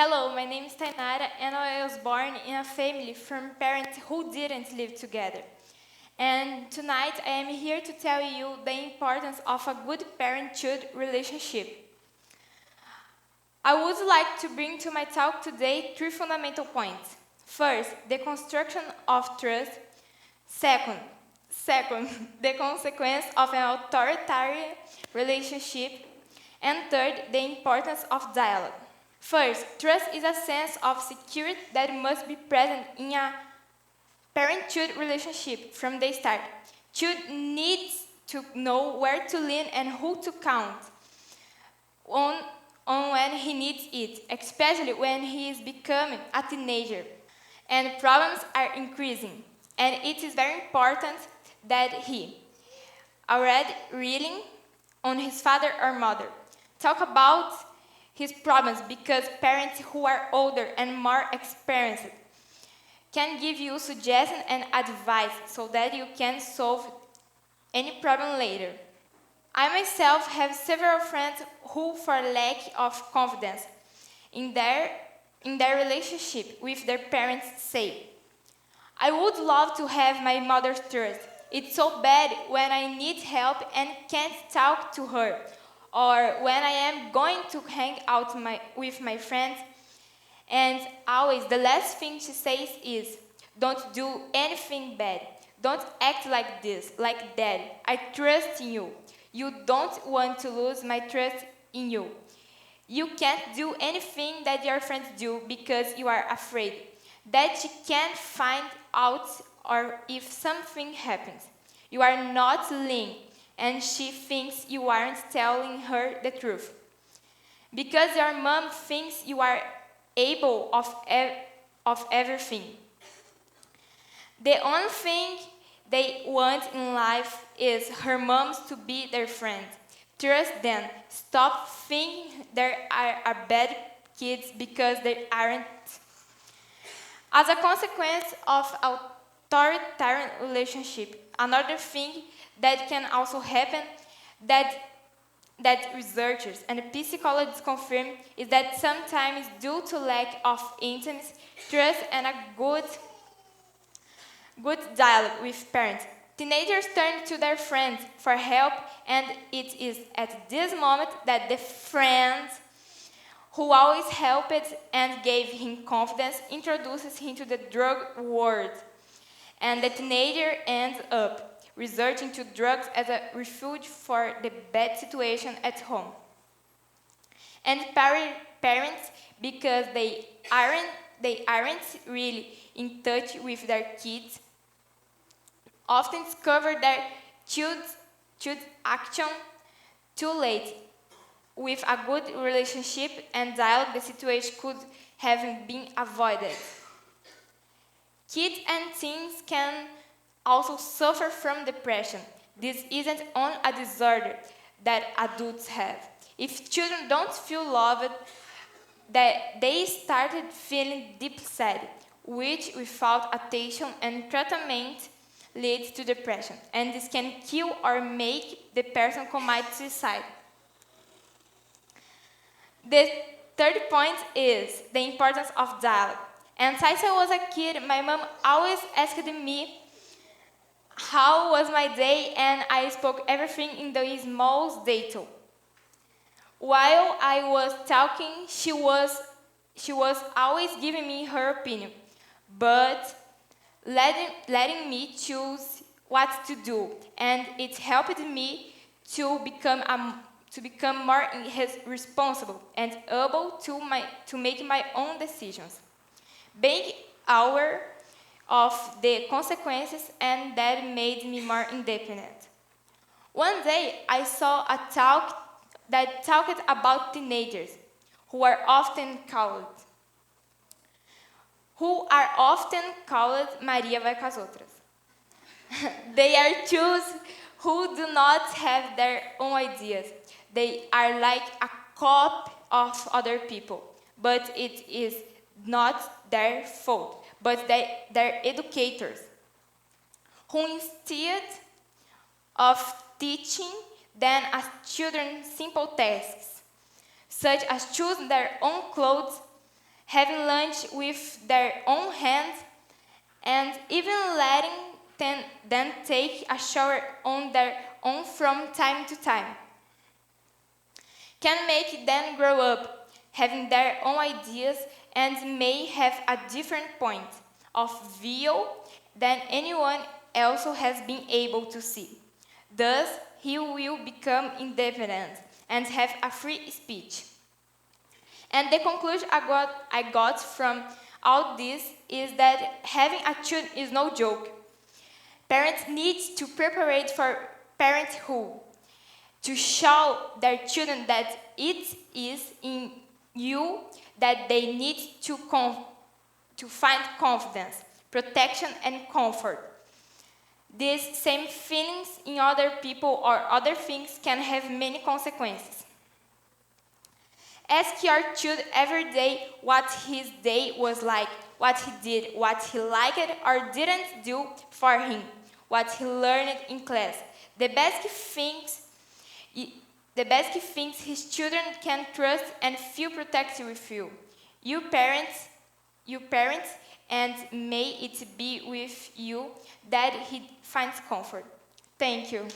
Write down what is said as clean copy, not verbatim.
Hello, my name is Taynara and I was born in a family from parents who didn't live together. And tonight I am here to tell you the importance of a good parent-child relationship. I would like to bring to my talk today 3 fundamental points. First, the construction of trust. Second, the consequence of an authoritarian relationship. And third, the importance of dialogue. First, trust is a sense of security that must be present in a parent-child relationship from the start. Child needs to know where to lean and who to count on when he needs it, especially when he is becoming a teenager and problems are increasing. And it is very important that he, already relying on his father or mother, talk about his problems, because parents who are older and more experienced can give you suggestions and advice so that you can solve any problem later. I myself have several friends who, for lack of confidence in their relationship with their parents, say, "I would love to have my mother's trust. It's so bad when I need help and can't talk to her, or when I am going to hang out with my friends." And always the last thing she says is, "Don't do anything bad. Don't act like this, like that. I trust in you. You don't want to lose my trust in you. You can't do anything that your friends do because you are afraid that she can't find out, or if something happens, you are not lying and she thinks you aren't telling her the truth. Because your mom thinks you are able of everything. The only thing they want in life is her moms to be their friend. Trust them. Stop thinking they are bad kids because they aren't." As a consequence of authoritarian relationship, another thing that can also happen that researchers and psychologists confirm is that sometimes, due to lack of intimacy, trust, and a good dialogue with parents, teenagers turn to their friends for help, and it is at this moment that the friend who always helped and gave him confidence introduces him to the drug world, and the teenager ends up resorting to drugs as a refuge for the bad situation at home. And parents, because they aren't really in touch with their kids, often discover their child's action too late. With a good relationship and dialogue, the situation could have been avoided. Kids and teens can also suffer from depression. This isn't only a disorder that adults have. If children don't feel loved, that they started feeling deep sad, which without attention and treatment leads to depression, and this can kill or make the person commit suicide. The third point is the importance of dialogue. And since I was a kid, my mom always asked me how was my day, and I spoke everything in the smallest detail. While I was talking, she was always giving me her opinion, but letting me choose what to do, and it helped me to become more responsible and able to make my own decisions, being aware of the consequences, and that made me more independent. One day, I saw a talk that talked about teenagers who are often called Maria vai com as outras. They are those who do not have their own ideas. They are like a copy of other people, but it is not their fault, but they're educators who, instead of teaching them as children simple tasks, such as choosing their own clothes, having lunch with their own hands, and even letting them take a shower on their own from time to time, can make them grow up, having their own ideas, and may have a different point of view than anyone else has been able to see. Thus, he will become independent and have a free speech. And the conclusion I got from all this is that having a child is no joke. Parents need to prepare for parenthood, to show their children that it is in you that they need to find confidence, protection, and comfort. These same feelings in other people or other things can have many consequences. Ask your child every day what his day was like, what he did, what he liked or didn't do for him, what he learned in class. The best things his children can trust and feel protected with you. You parents, and may it be with you that he finds comfort. Thank you.